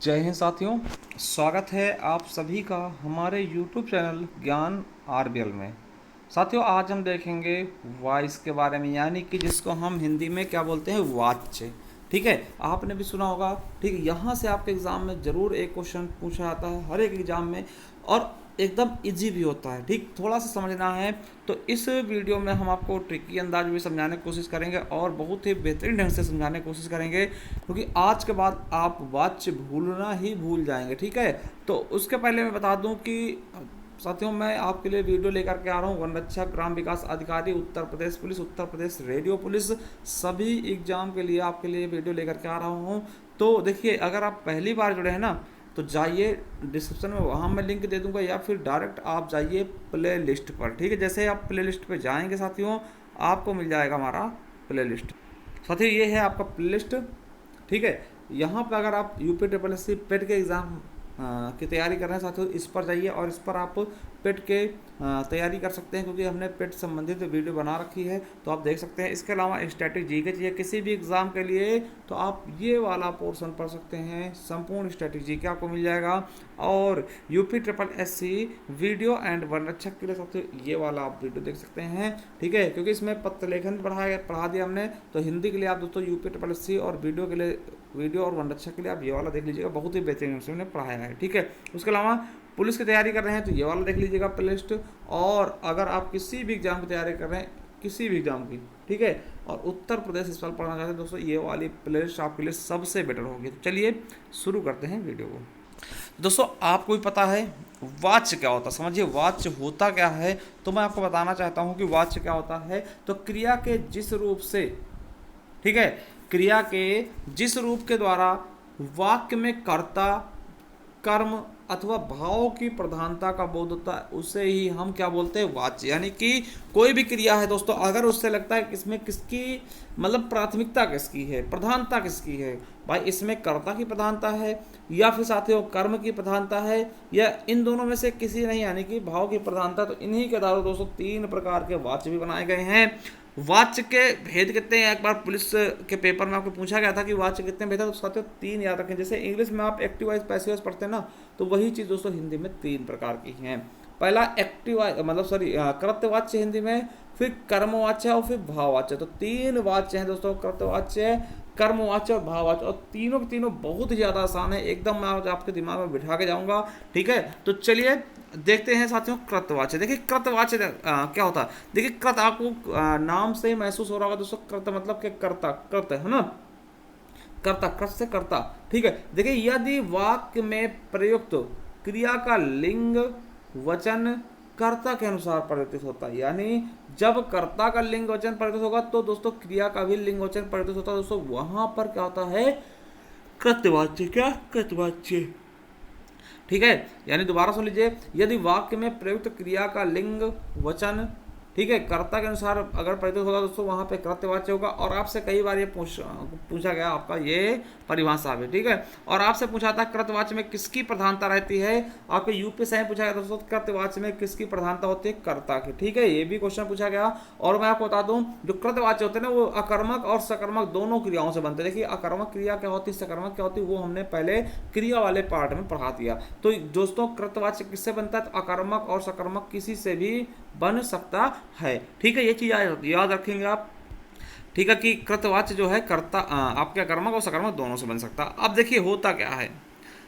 जय हिंद साथियों। स्वागत है आप सभी का हमारे YouTube चैनल ज्ञान आरबीएल में। साथियों, आज हम देखेंगे वॉइस के बारे में, यानी कि जिसको हम हिंदी में क्या बोलते हैं, वाच्य। ठीक है, आपने भी सुना होगा। ठीक है, यहाँ से आपके एग्ज़ाम में ज़रूर एक क्वेश्चन पूछा जाता है हर एक एग्ज़ाम में, और एकदम इजी भी होता है। ठीक, थोड़ा सा समझना है तो इस वीडियो में हम आपको ट्रिकी अंदाज में समझाने की कोशिश करेंगे और बहुत ही बेहतरीन ढंग से समझाने की कोशिश करेंगे, क्योंकि आज के बाद आप वाच्य भूलना ही भूल जाएंगे। ठीक है, तो उसके पहले मैं बता दूं कि साथियों, मैं आपके लिए वीडियो लेकर के आ रहा हूँ वन रक्षक, ग्राम विकास अधिकारी, Uttar Pradesh police, Uttar Pradesh radio police, सभी एग्जाम के लिए आपके लिए वीडियो लेकर के आ रहा हूँ। तो देखिए, अगर आप पहली बार जुड़े हैं ना, तो जाइए डिस्क्रिप्शन में, वहाँ मैं लिंक दे दूंगा, या फिर डायरेक्ट आप जाइए प्ले लिस्ट पर। ठीक है, जैसे आप प्ले लिस्ट पर जाएंगे साथियों, आपको मिल जाएगा हमारा प्ले लिस्ट। साथियों, ये है आपका प्ले लिस्ट। ठीक है, यहाँ पर अगर आप यूपी ट्रिपल एस सी पेट के एग्ज़ाम की तैयारी कर रहे हैं साथियों, इस पर जाइए और इस पर आप पेट के तैयारी कर सकते हैं, क्योंकि हमने पेट संबंधित वीडियो बना रखी है, तो आप देख सकते हैं। इसके अलावा स्टैटिक जीके चाहिए किसी भी एग्ज़ाम के लिए, तो आप ये वाला पोर्शन पढ़ सकते हैं, संपूर्ण स्टैटिक जीके आपको मिल जाएगा। और UP triple S C video and वनरक्षक के लिए साथियों ये वाला आप वीडियो देख सकते हैं। ठीक है, क्योंकि इसमें पत्र लेखन पढ़ा दिया हमने, तो हिंदी के लिए आप दोस्तों यूपी ट्रिपल एस सी, और वीडियो और वनरक्षक के लिए आप ये वाला देख लीजिएगा, बहुत ही बेहतरीन से हमने पढ़ाया है। ठीक है, उसके अलावा पुलिस की तैयारी कर रहे हैं तो ये वाला देख लीजिएगा प्ले लिस्ट। और अगर आप किसी भी एग्जाम की तैयारी कर रहे हैं, किसी भी एग्जाम की, ठीक है, और उत्तर प्रदेश इस पर पढ़ना चाहते हैं दोस्तों, ये वाली प्ले लिस्ट आपके लिए सबसे बेटर होगी। तो चलिए शुरू करते हैं वीडियो को। दोस्तों, आपको भी पता है वाच्य क्या होता है, समझिए वाच्य होता क्या है। तो मैं आपको बताना चाहता हूँ कि वाच्य क्या होता है। तो क्रिया के जिस रूप से, ठीक है, क्रिया के जिस रूप के द्वारा वाक्य में कर्ता, कर्म अथवा भाव की प्रधानता का बोध होता है, उसे ही हम क्या बोलते हैं, वाच्य। यानी कि कोई भी क्रिया है दोस्तों, अगर उससे लगता है कि इसमें किसकी मतलब प्राथमिकता किसकी है, प्रधानता किसकी है, भाई इसमें कर्ता की प्रधानता है या फिर साथियों कर्म की प्रधानता है, या इन दोनों में से किसी नहीं, यानी कि भाव की प्रधानता, तो इन्हीं के आधार दोस्तों तीन प्रकार के वाच्य भी बनाए गए हैं। वाच्य के भेद कितने हैं, एक बार पुलिस के पेपर में आपको पूछा गया था कि वाच्य कितने भेद है, तो साथियों तीन याद रखें। जैसे इंग्लिश में आप एक्टिव वॉइस पैसिव वॉइस पढ़ते हैं ना, तो वही चीज़ दोस्तों हिंदी में तीन प्रकार की हैं। पहला एक्टिव मतलब कृत्यवाच्य हिंदी में, फिर कर्मवाच्य और फिर भाववाच्य। तो तीन वाच्य हैं दोस्तों, कृत्यवाच्य, कर्मवाच्य और भाववाच्य, और तीनों के तीनों बहुत ही ज़्यादा आसान है, एकदम मैं आज आपके दिमाग में बिठा के जाऊँगा। ठीक है, तो चलिए देखते हैं साथियों कृतवाच्य। देखिए कृतवाच्य क्या होता है। देखिए कृत आपको नाम से ही महसूस हो रहा होगा दोस्तों, कृत मतलब कि कर्ता, कृत है ना, कर्ता, कृत से कर्ता। ठीक है, देखिए यदि वाक्य में प्रयुक्त क्रिया का लिंग वचन कर्ता के अनुसार परिवर्तित होता है, यानी जब कर्ता का लिंग वचन परिवर्तित होगा तो दोस्तों क्रिया का भी लिंग वचन परिवर्तित होता है दोस्तों, वहां पर क्या होता है, कृतवाच्य। क्या, कृतवाच्य। ठीक है, यानी दोबारा सुन लीजिए, यदि वाक्य में प्रयुक्त क्रिया का लिंग वचन, ठीक है, कर्ता के अनुसार अगर परिवर्तित होगा दोस्तों, वहां पे कृत्यवाच्य होगा। और आपसे कई बार ये पूछा गया, आपका ये परिभाषा भी। ठीक है, और आपसे पूछा था कृत्यवाच्य में किसकी प्रधानता रहती है, आपके यूपी से पूछा गया दोस्तों, कृत्यवाच्य में किसकी प्रधानता होती है, कर्ता की। ठीक है, ये भी क्वेश्चन पूछा गया। और मैं आपको बता दूं, जो कृत्यवाच्य होते हैं ना, वो अकर्मक और सकर्मक दोनों क्रियाओं से बनते हैं। देखिए अकर्मक क्रिया क्या होती है, सकर्मक क्या होती है, वो हमने पहले क्रिया वाले पार्ट में पढ़ा दिया। तो दोस्तों कृत्यवाच्य किससे बनता है, तो अकर्मक और सकर्मक किसी से भी बन सकता है। ठीक है, ये चीज याद रखेंगे आप। ठीक है, कि कृतवाच्य जो है कर्ता आपके कर्मक और सकर्मक दोनों से बन सकता है। अब देखिए होता क्या है,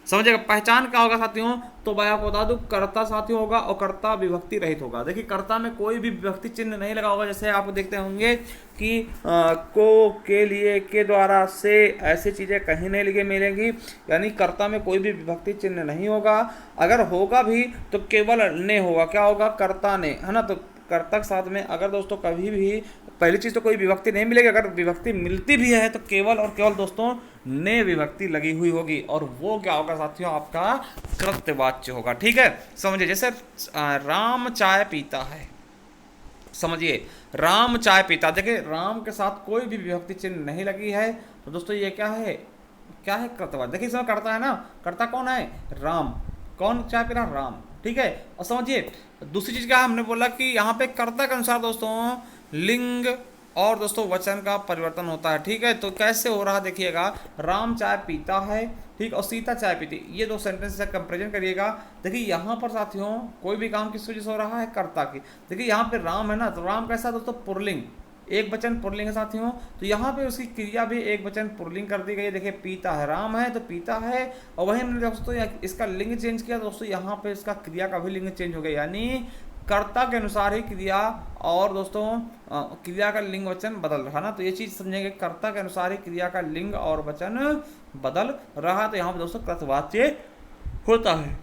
समझिएगा। पहचान क्या होगा साथियों, तो मैं आपको बता दूं, कर्ता साथियों होगा और कर्ता विभक्ति रहित होगा। देखिए कर्ता में कोई भी विभक्ति चिन्ह नहीं लगा होगा, जैसे आप देखते होंगे कि को, के लिए, के द्वारा, से, ऐसी चीजें कहीं नहीं लिखे मिलेंगी, यानी कर्ता में कोई भी विभक्ति चिन्ह नहीं होगा। अगर होगा भी तो केवल ने होगा, क्या होगा, कर्ता ने, है ना। तो कर्ता के साथ में अगर दोस्तों कभी भी, पहली चीज तो कोई विभक्ति नहीं मिलेगी, अगर विभक्ति मिलती भी है तो केवल और केवल दोस्तों ने विभक्ति लगी हुई होगी, और वो क्या होगा साथियों, आपका कृत्यवाच्य होगा। ठीक है, समझिए जैसे राम चाय पीता है, समझिए राम चाय पीता, देखिए राम के साथ कोई भी विभक्ति चिन्ह नहीं लगी है, तो दोस्तों ये क्या है, क्या है, कृत्यवाच्य। देखिए इसमें कर्ता है ना, कर्ता कौन है, राम, कौन चाय पी रहा, राम। ठीक है, और समझिए दूसरी चीज क्या हमने बोला कि यहाँ पे कर्ता के अनुसार दोस्तों लिंग और दोस्तों वचन का परिवर्तन होता है। ठीक है, तो कैसे हो रहा देखिएगा, राम चाय पीता है, ठीक, और सीता चाय पीती, ये दो सेंटेंस से कंपेरिजन करिएगा। देखिए यहाँ पर साथियों कोई भी काम किस वजह से हो रहा है, कर्ता की। देखिए यहाँ पे राम है ना, तो राम कैसा है दोस्तों, पुल्लिंग, एक वचन पुल्लिंग है साथियों, तो यहाँ पे उसकी क्रिया भी एक वचन पुल्लिंग कर दी गई है। देखिए पीता है, राम है तो पीता है, और वहीं हमने दोस्तों इसका लिंग चेंज किया दोस्तों, यहाँ पे इसका क्रिया का भी लिंग चेंज हो गया, यानी कर्ता के अनुसार ही क्रिया और दोस्तों क्रिया का लिंग वचन बदल रहा ना, तो ये चीज समझेंगे, कर्ता के अनुसार ही क्रिया का लिंग और वचन बदल रहा, तो यहाँ पे दोस्तों कृतवाच्य होता है।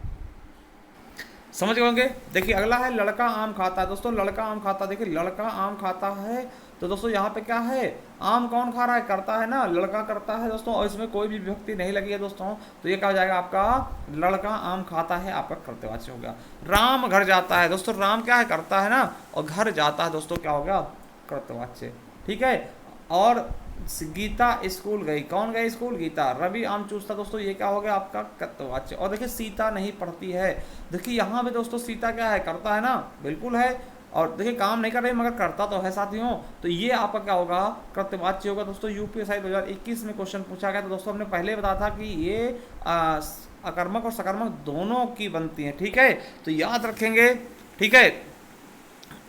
समझ गए होंगे। देखिए अगला है लड़का आम खाता है। दोस्तों लड़का आम खाता, देखिए लड़का आम खाता है, तो दोस्तों यहाँ पे क्या है, आम कौन खा रहा है, करता है ना, लड़का करता है दोस्तों, और इसमें कोई भी विभक्ति नहीं लगी है दोस्तों, तो ये क्या हो जाएगा आपका, लड़का आम खाता है, आपका कर्तवाच्य हो गया। राम घर जाता है, दोस्तों राम क्या है, करता है ना, और घर जाता है दोस्तों क्या हो गया, कर्तवाच्य। ठीक है, और गीता स्कूल गई, कौन गई स्कूल, गीता। रवि आम चूसता, दोस्तों ये क्या हो गया आपका कर्तवाच्य। और देखिए सीता नहीं पढ़ती है, देखिए यहाँ पे दोस्तों सीता क्या है, करता है ना, बिल्कुल है, और देखिए काम नहीं कर रही मगर करता तो है साथियों, तो ये आपका क्या होगा, कर्तवाच्य होगा दोस्तों। यूपीएससी 2021 में क्वेश्चन पूछा गया, तो दोस्तों हमने पहले बताया था कि ये अकर्मक और सकर्मक दोनों की बनती है। ठीक है, तो याद रखेंगे। ठीक है,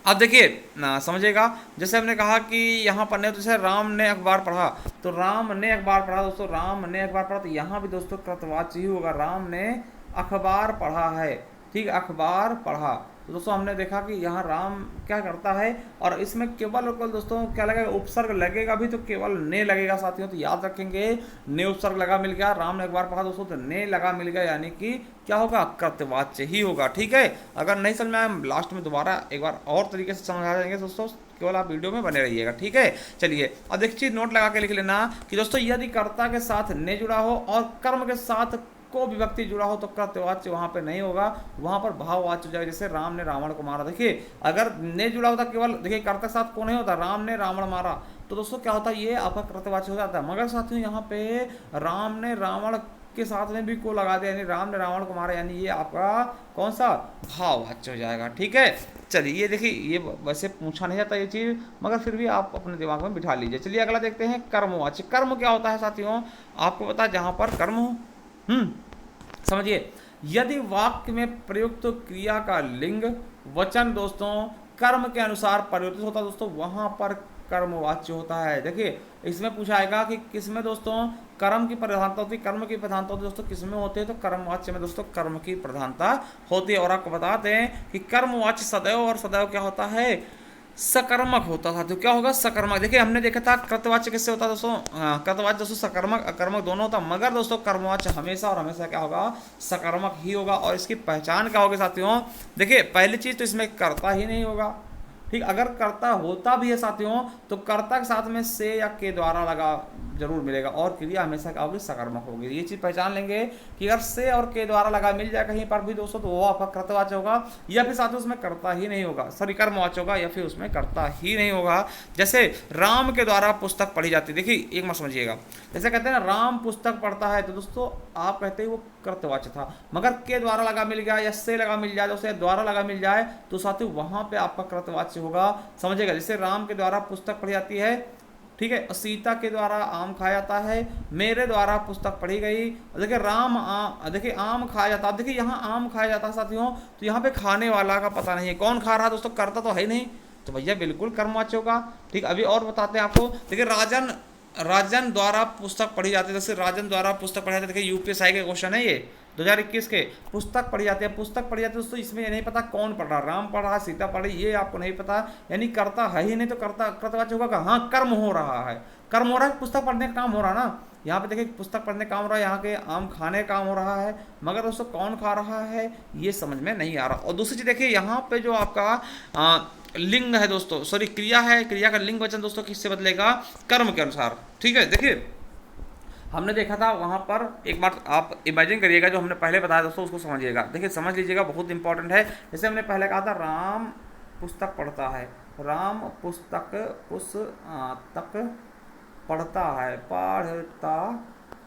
अब देखिए ना समझेगा, जैसे हमने कहा कि यहाँ पर ने, तो जैसे राम ने अखबार पढ़ा, तो राम ने अखबार पढ़ा दोस्तों, राम ने अखबार पढ़ा, तो यहाँ भी दोस्तों कृतवाच्य ही होगा, राम ने अखबार पढ़ा है। ठीक, अखबार पढ़ा, तो दोस्तों हमने देखा कि यहाँ राम क्या करता है, और इसमें केवल और केवल दोस्तों क्या लगेगा, उपसर्ग लगेगा भी, तो केवल ने लगेगा साथियों, तो याद रखेंगे, ने उपसर्ग लगा मिल गया, राम ने एक बार पढ़ा दोस्तों, तो ने लगा मिल गया, यानी कि क्या होगा, कर्तवाच्य ही होगा। ठीक है, अगर नहीं समझ में आया लास्ट में दोबारा एक बार और तरीके से समझा देंगे दोस्तों, केवल आप वीडियो में बने रहिएगा। ठीक है, चलिए अब देखिए नोट लगा के लिख लेना कि दोस्तों यदि कर्ता के साथ ने जुड़ा हो और कर्म के साथ को विभक्ति जुड़ा हो, तो कर्तवाच्य वहां पे नहीं होगा, वहां पर भाववाच्य हो जाएगा। जैसे राम ने रावण को मारा, देखिए अगर ने जुड़ा होता केवल, देखिए कर्ता के साथ को नहीं होता, राम ने रावण मारा, तो दोस्तों क्या होता है, ये आपका कर्तवाच्य हो जाता है। मगर साथियों यहाँ पे राम ने रावण के साथ में भी को लगा दिया, यानी राम ने रावण को मारा, यानी ये आपका कौन सा, भाववाच्य हो जाएगा। ठीक है, चलिए ये देखिए, ये वैसे पूछा नहीं जाता ये चीज, मगर फिर भी आप अपने दिमाग में बिठा लीजिए। चलिए अगला देखते हैं कर्मवाच्य। कर्म क्या होता है साथियों, आपको पता है, जहां पर कर्म हो, समझिए, यदि वाक्य में प्रयुक्त क्रिया का लिंग वचन दोस्तों कर्म के अनुसार परिवर्तित होता है दोस्तों, वहां पर कर्मवाच्य होता है। देखिए इसमें पूछाएगा कि किसमें दोस्तों कर्म की प्रधानता होती है, कर्म की प्रधानता होती है दोस्तों किसमें होती है, तो कर्मवाच्य में दोस्तों कर्म की प्रधानता होती है। और आपको बताते हैं कि कर्मवाच्य सदैव और सदैव क्या होता है, सकर्मक होता था। तो क्या होगा, सकर्मक। देखिए हमने देखा था कृतवाच्य किससे होता है दोस्तों, कृतवाच्य दोस्तों सकर्मक अकर्मक दोनों होता, मगर दोस्तों कर्मवाच्य हमेशा और हमेशा क्या होगा, सकर्मक ही होगा। और इसकी पहचान क्या होगी साथियों, देखिए पहली चीज तो इसमें कर्ता ही नहीं होगा। ठीक, अगर कर्ता होता भी है साथियों, तो कर्ता के साथ में से या के द्वारा लगा जरूर मिलेगा, और क्रिया हमेशा क्या होगी, सकर्मक होगी। ये चीज पहचान लेंगे कि अगर से और के द्वारा लगा मिल जाए कहीं पर भी दोस्तों, तो वो आपका कर्तवाच्य होगा, या फिर साथियों उसमें कर्ता ही नहीं होगा, सॉरी कर्मवाच्य होगा, या फिर उसमें कर्ता ही नहीं होगा। जैसे राम के द्वारा पुस्तक पढ़ी जाती है, देखिए एक बात समझिएगा, जैसे कहते हैं ना राम पुस्तक पढ़ता है, तो दोस्तों आप कहते हैं वो कर्तवाच्य था, मगर के द्वारा लगा मिल गया या से लगा मिल जाए, दोस्तों द्वारा लगा मिल जाए, तो साथियों वहां पे आपका कर्तवाच्य होगा। समझिएगा, जैसे राम के द्वारा पुस्तक पढ़ी जाती है, ठीक है, सीता के द्वारा आम खाया जाता है, मेरे द्वारा पुस्तक पढ़ी गई। देखिए राम देखिए आम खाया जाता है, देखिए यहाँ आम खाया जाता है साथियों, तो यहाँ पे खाने वाला का पता नहीं है, कौन खा रहा है दोस्तों, करता तो है ही नहीं, तो भैया बिल्कुल कर्मवाच्य होगा। ठीक, अभी और बताते हैं आपको। देखिए राजन द्वारा पुस्तक पढ़ी जाती है, जैसे राजन द्वारा पुस्तक पढ़ी जाती है, देखिए यूपीएससी के क्वेश्चन है ये 2021 के, पुस्तक पढ़ी जाती है, पुस्तक पढ़ी जाती है दोस्तों, इसमें ये नहीं पता कौन पढ़ रहा, राम पढ़ रहा, सीता पढ़ रही, ये आपको नहीं पता, यानी कर्ता है ही नहीं, तो कर्ता कर्तवाच्य होगा। हाँ, कर्म हो रहा है, कर्म हो रहा है, पुस्तक पढ़ने का काम हो रहा है ना, यहाँ पे देखिए पुस्तक पढ़ने का काम हो रहा है, यहाँ के आम खाने का काम हो रहा है, मगर दोस्तों कौन खा रहा है ये समझ में नहीं आ रहा। और दूसरी चीज देखिए यहाँ पे जो आपका लिंग है दोस्तों, सॉरी क्रिया है, क्रिया का लिंग वचन दोस्तों किससे बदलेगा, कर्म के अनुसार। ठीक है, देखिए हमने देखा था वहां पर, एक बार आप इमेजिन करिएगा, जो हमने पहले बताया दोस्तों उसको समझिएगा, देखिए समझ लीजिएगा, बहुत इंपॉर्टेंट है। जैसे हमने पहले कहा था राम पुस्तक पढ़ता है, राम पुस्तक पढ़ता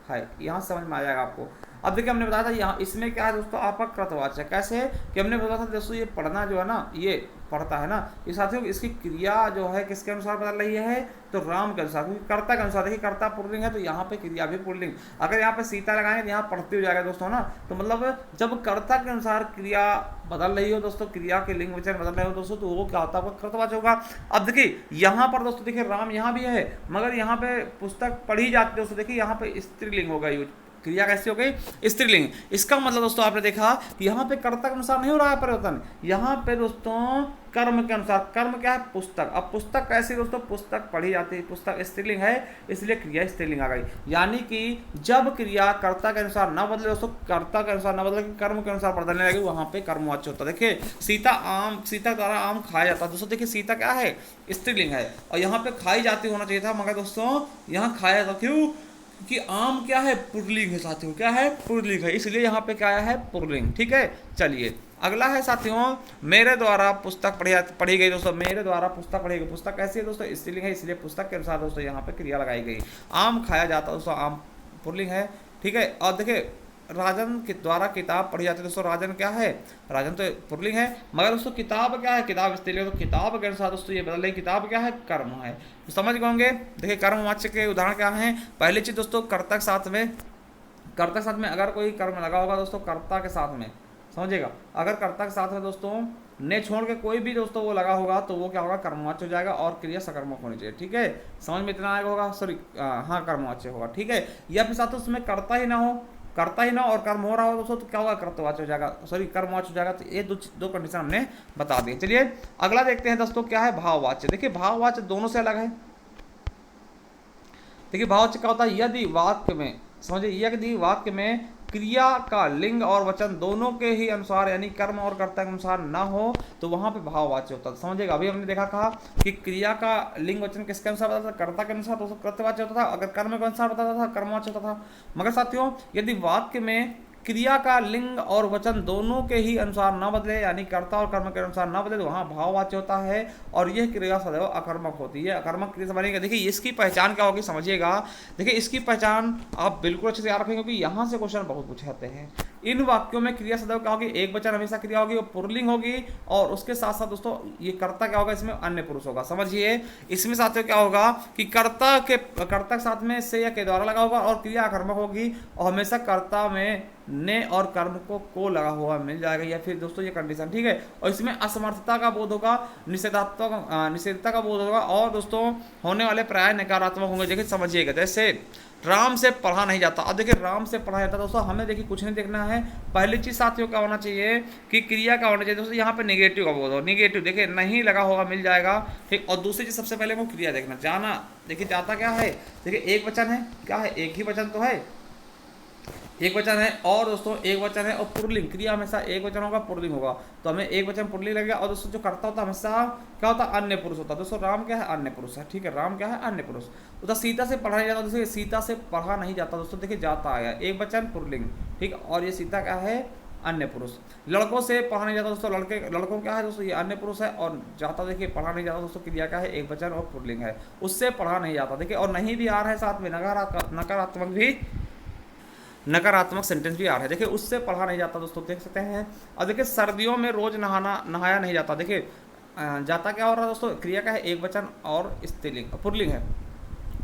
है, यहाँ समझ में आ जाएगा आपको। अब देखिए हमने बताया था यहाँ इसमें क्या है दोस्तों, आपका कृतवाचक कैसे है कि हमने बताया था दोस्तों, ये पढ़ना जो है ना, ये पढ़ता है ना, ये साथियों इसकी क्रिया जो है किसके अनुसार बदल रही है, तो राम के अनुसार, क्योंकि कर्ता के अनुसार। देखिए कर्ता पुल्लिंग है तो यहाँ पे क्रिया भी पुल्लिंग। अगर यहाँ पे सीता लगाएंगे तो यहाँ पढ़ती हो जाएगा दोस्तों ना, तो मतलब जब कर्ता के अनुसार क्रिया बदल रही हो दोस्तों, क्रिया के लिंग वचन बदल रहे हो दोस्तों, तो वो क्या होता है, आपका कृतवाचक होगा। अब देखिए यहाँ पर दोस्तों, देखिए राम यहाँ भी है, मगर यहाँ पे पुस्तक पढ़ी जाती है दोस्तों, देखिए यहाँ पे स्त्रीलिंग होगा यूज, क्रिया कैसी हो गई, स्त्रीलिंग। इसका मतलब दोस्तों आपने देखा कि यहाँ पे कर्ता के अनुसार नहीं हो रहा है परिवर्तन, यहाँ पे दोस्तों कर्म के अनुसार। कर्म क्या है, पुस्तक। अब पुस्तक कैसी दोस्तों, पुस्तक पढ़ी जाती है, पुस्तक स्त्रीलिंग है इसलिए क्रिया स्त्रीलिंग आ गई। यानी कि जब क्रिया कर्ता के अनुसार न बदले दोस्तों, कर्ता के अनुसार न बदले कर्म के अनुसार बदलने लगे, वहां पे कर्मवाच्य होता है। देखिए सीता द्वारा आम खाया जाता है दोस्तों, देखिए सीता क्या है, स्त्रीलिंग है, और यहाँ पे खाई जाती होना चाहिए था, मगर दोस्तों यहाँ खाया जाता, क्यों कि आम क्या है, पुल्लिंग है साथियों, क्या है, पुल्लिंग है, इसलिए यहाँ पे क्या है, पुल्लिंग। ठीक है, चलिए अगला है साथियों, मेरे द्वारा पुस्तक पढ़ी गई दोस्तों, मेरे द्वारा पुस्तक पढ़ी गई। पुस्तक कैसी है दोस्तों, स्त्रीलिंग है, इसलिए पुस्तक के अनुसार दोस्तों यहाँ पे क्रिया लगाई गई। आम खाया जाता दोस्तों, आम पुल्लिंग है। ठीक है, और देखिए राजन के द्वारा किताब पढ़ी जाती है दोस्तों, राजन क्या है, राजन तो पुल्लिंग है, मगर दोस्तों किताब क्या है, किताब स्त्रीलिंग, तो किताब के अनुसार दोस्तों ये बदल रही, किताब क्या है, कर्म है। तो समझ गए होंगे। देखिए कर्मवाच्य के उदाहरण क्या हैं, पहली चीज दोस्तों कर्ता के साथ में, कर्ता के साथ में अगर कोई कर्म लगा होगा दोस्तों, कर्ता के साथ में समझिएगा, अगर कर्ता के साथ में दोस्तों ने छोड़ के कोई भी दोस्तों वो लगा होगा तो वो क्या होगा, कर्मवाच्य हो जाएगा, और क्रिया सकर्मक होनी चाहिए। ठीक है, समझ में इतना आएगा होगा, सॉरी हाँ कर्मवाच्य होगा। ठीक है, या फिर साथ उसमें कर्ता ही ना हो, करता ही ना और कर्म हो रहा हो दोस्तों, तो क्या होगा, कर्तवाच्य हो जाएगा, सॉरी कर्मवाच्य हो जाएगा। तो ये दो कंडीशन हमने बता दी। चलिए अगला देखते हैं दोस्तों, क्या है भाववाच्य। देखिए भाववाच्य दोनों से अलग है। देखिए भाववाच्य क्या होता है, यदि वाक्य में, समझिए यदि वाक्य में क्रिया का लिंग और वचन दोनों के ही अनुसार, यानी कर्म और कर्ता के अनुसार ना हो, तो वहां पे भाववाच्य होता है। समझिएगा, अभी हमने देखा कहा कि क्रिया का लिंग वचन किसके अनुसार बताता था, कर्ता के अनुसार, तो कृतवाच्य होता था, अगर कर्म के अनुसार बताता था कर्मवाच्य होता था। मगर साथियों यदि वाक्य में क्रिया का लिंग और वचन दोनों के ही अनुसार न बदले, यानी कर्ता और कर्म के अनुसार न बदले, तो वहां भाववाच्य होता है, और यह क्रिया सदैव अकर्मक होती है। अकर्मक क्रिया से बनेगा। देखिए इसकी पहचान क्या होगी, समझिएगा। देखिए इसकी पहचान आप बिल्कुल अच्छे से याद रखेंगे, क्योंकि यहाँ से क्वेश्चन बहुत पूछे जाते हैं। इन वाक्यों में क्रिया सदैव क्या होगी, एक वचन हमेशा क्रिया होगी, वो पुल्लिंग होगी, और उसके साथ साथ दोस्तों ये कर्ता क्या होगा, इसमें अन्य पुरुष होगा। समझिए इसमें साथियों क्या होगा कि कर्ता के साथ में से या के द्वारा लगा होगा, और क्रिया अकर्मक होगी, और हमेशा कर्ता में ने और कर्म को लगा हुआ मिल जाएगा, या फिर दोस्तों ये कंडीशन। ठीक है, और इसमें असमर्थता का बोध होगा, निषेधता का बोध होगा, और दोस्तों होने वाले प्राय नकारात्मक होंगे। देखिए समझिएगा, जैसे राम से पढ़ा नहीं जाता। अब देखिए राम से पढ़ा जाता दोस्तों, हमें देखिए कुछ नहीं देखना है। पहली चीज साथियों क्या होना चाहिए कि क्रिया का होना चाहिए दोस्तों, यहाँ पे नेगेटिव का बोध हो, नेगेटिव देखिए नहीं लगा होगा मिल जाएगा। ठीक, और दूसरी चीज सबसे पहले वो क्रिया देखना, जाना। देखिए जाता क्या है, देखिए एक वचन है, क्या है, एक ही वचन तो है, एक वचन है, और दोस्तों एक वचन है और पुल्लिंग। क्रिया हमेशा एक वचन होगा, पुल्लिंग होगा, तो हमें एक वचन पुल्लिंग लगेगा। और दोस्तों जो करता होता है हमेशा क्या होता है, अन्य पुरुष होता है। दोस्तों राम क्या है, अन्य पुरुष है। ठीक है, राम क्या है, अन्य पुरुष। तो सीता से पढ़ा नहीं जाता, दोस्तों सीता से पढ़ा नहीं जाता दोस्तों, देखिए जाता आया, एक वचन पुल्लिंग। ठीक, और ये सीता क्या है, अन्य पुरुष। लड़कों से पढ़ा नहीं जाता दोस्तों, लड़कों क्या है दोस्तों, ये अन्य पुरुष है, और जाता देखिए पढ़ा नहीं जाता दोस्तों, क्रिया क्या है, एक वचन और पुल्लिंग है, उससे पढ़ा नहीं जाता। देखिए और नहीं भी आ रहा है साथ में, नकारात्मक भी, नकारात्मक सेंटेंस भी आ रहा है। देखिए उससे पढ़ा नहीं जाता दोस्तों, देख सकते हैं। और देखिए सर्दियों में रोज नहाया नहीं जाता। देखिए जाता क्या हो रहा है दोस्तों, क्रिया का है, एक वचन और स्त्रीलिंग पुल्लिंग है।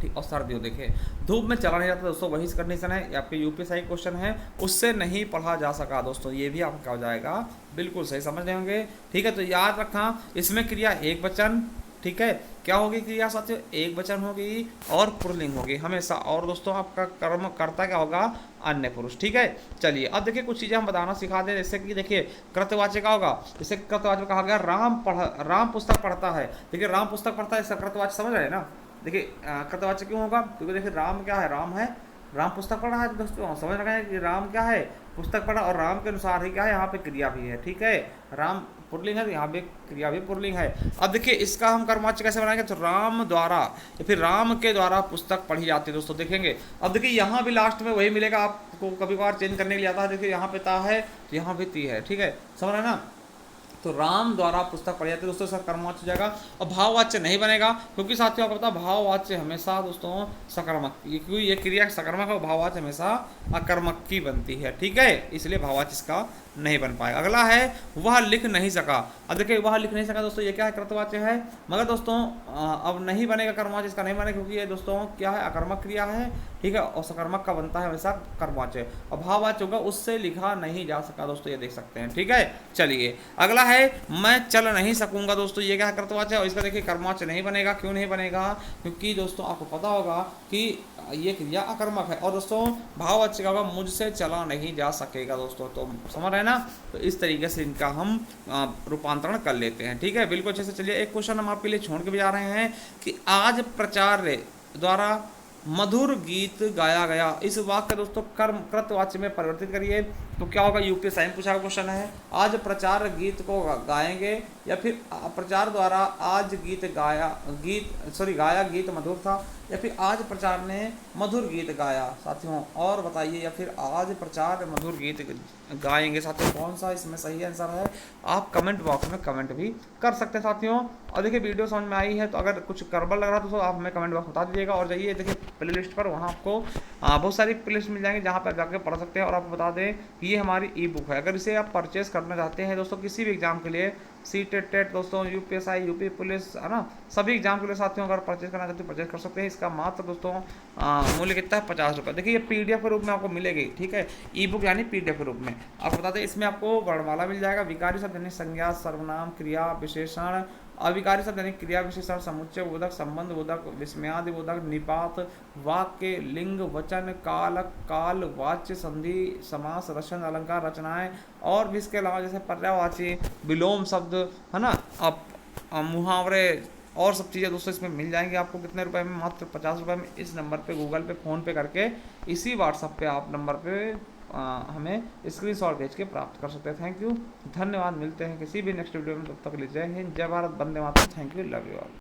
ठीक, और सर्दियों देखिए धूप में चला नहीं जाता दोस्तों, वही कंडीशन है। आपके यूपीएससी क्वेश्चन है, उससे नहीं पढ़ा जा सका दोस्तों, ये भी आपका हो जाएगा, बिल्कुल सही समझ रहे होंगे। ठीक है, तो याद रखना इसमें क्रिया एक वचन, ठीक है, क्या होगी क्रिया साथियों, एक वचन होगी और पुल्लिंग होगी हमेशा। और दोस्तों आपका कर्म कर्ता क्या होगा, अन्य पुरुष। ठीक है, चलिए अब देखिए कुछ चीजें हम बताना सिखा दे, जैसे कि देखिए कृतवाच्य का होगा, जैसे कृतवाच्य कहा गया राम पुस्तक पढ़ता है। देखिए राम पुस्तक पढ़ता है, इसका कृतवाच्य समझ रहे हैं ना। देखिए कृतवाच्य क्यों होगा, क्योंकि देखिए राम क्या है, राम है, राम पुस्तक पढ़ा है दोस्तों, समझ रहे हैं कि राम क्या है, पुस्तक पढ़ा, और राम के अनुसार ही क्या है, यहाँ पे क्रिया भी है। ठीक है, राम पुल्लिंग है, यहाँ पे क्रिया भी पुल्लिंग है। अब देखिए इसका हम कर्मवाच्य कैसे बनाएंगे, तो राम द्वारा या फिर राम के द्वारा पुस्तक पढ़ी जाती है दोस्तों, देखेंगे। अब देखिए यहाँ भी लास्ट में वही मिलेगा, आपको कभी बार चेंज करने के लिए आता है। देखिए यहाँ पे ता है, तो यहाँ पे ती है। ठीक है, समझ रहे ना। तो राम द्वारा पुस्तक पढ़ी जाती है दोस्तों, इसका कर्मवाच्य हो जाएगा। और भाववाच्य नहीं बनेगा, क्योंकि साथियों आपको पता है भाववाच्य हमेशा दोस्तों सकर्मक, क्योंकि ये क्रिया सकर्मक है, भाववाच्य हमेशा अकर्मक की बनती है, ठीक है, इसलिए भाववाच्य इसका नहीं बन पाएगा। अगला है वह लिख नहीं सका। अब देखिए वह लिख नहीं सका दोस्तों, ये क्या है, कृतवाच्य है, मगर दोस्तों अब नहीं बनेगा कर्मवाच्य, इसका नहीं बनेगा क्योंकि ये दोस्तों क्या है, अकर्मक क्रिया है, ठीक है, और सकर्मक का बनता है हमेशा कर्मवाच्य। और भाववाच्य होगा उससे लिखा नहीं जा सका दोस्तों, ये देख सकते हैं, ठीक है। चलिए अगला है मैं चल नहीं सकूंगा दोस्तों, ये क्या है, कृतवाच्य है, और इसका देखिए कर्मवाच्य नहीं बनेगा। क्यों नहीं बनेगा, क्योंकि दोस्तों आपको पता होगा कि ये क्रिया अकर्मक है। और दोस्तों भाववाच्य का होगा मुझसे चला नहीं जा सकेगा दोस्तों, तो समझ रहे ना। तो इस तरीके से इनका हम रूपांतरण कर लेते हैं, ठीक है, बिल्कुल अच्छे से। चलिए एक क्वेश्चन हम आपके लिए छोड़ के भी जा रहे हैं कि आज प्राचार्य द्वारा मधुर गीत गाया गया, इस वाक्य दोस्तों कर्म कृतवाच्य में परिवर्तित करिए। तो क्या होगा, यूपीएससी में पूछा क्वेश्चन है, आज प्रचार गीत को गाएंगे, या फिर प्रचार द्वारा आज गाया गीत मधुर था, या फिर आज प्रचार ने मधुर गीत गाया साथियों, और बताइए, या फिर आज प्रचार मधुर गीत गाएंगे साथियों, कौन सा इसमें सही आंसर है, आप कमेंट बॉक्स में कमेंट भी कर सकते हैं साथियों। और देखिए वीडियो समझ में आई है तो अगर कुछ गड़बड़ लग रहा है तो आप हमें कमेंट बॉक्स बता दीजिएगा। और जाइए देखिए प्ले लिस्ट पर, वहाँ आपको बहुत सारी प्ले लिस्ट मिल जाएंगी जहाँ पर जाकर पढ़ सकते हैं। और आपको बता दें कि ये हमारी ई बुक है, अगर इसे आप परचेस करना चाहते हैं दोस्तों किसी भी एग्जाम के लिए, सीटेट टेट दोस्तों, यूपीएसआई, यूपी पुलिस, है ना, सभी एग्जाम के लिए साथियों अगर परचेज करना चाहते हैं परचेज कर सकते हैं। इसका मात्र दोस्तों मूल्य कितना है, 50 रुपये। देखिए ये पीडीएफ के रूप में आपको मिलेगी, ठीक है, ई बुक यानी पीडीएफ के रूप में। आपको बता दें इसमें आपको वर्णमाला मिल जाएगा, विकारी शब्द यानी संज्ञा, सर्वनाम, क्रिया विशेषण, अविकारी शब्द यानी क्रिया विशेषण, समुच्चय बोधक, संबंध बोधक, विस्मयादि बोधक, निपात, वाक्य, लिंग, वचन, कालक, काल, वाच्य, संधि, समास, रचन, अलंकार, रचनाएं, और भी इसके अलावा जैसे पर्यायवाची, विलोम शब्द, है ना, अब मुहावरे और सब चीज़ें दोस्तों इसमें मिल जाएंगी आपको। कितने रुपए में, मात्र 50 रुपये में। इस नंबर पे गूगल पे, फ़ोन पे करके, इसी व्हाट्सअप पे आप नंबर पे हमें स्क्रीनशॉट भेज के प्राप्त कर सकते हैं। थैंक यू, धन्यवाद, मिलते हैं किसी भी नेक्स्ट वीडियो में, तब तक के लिए जय हिंद, जय भारत, वंदे मातरम, thank you, love you all.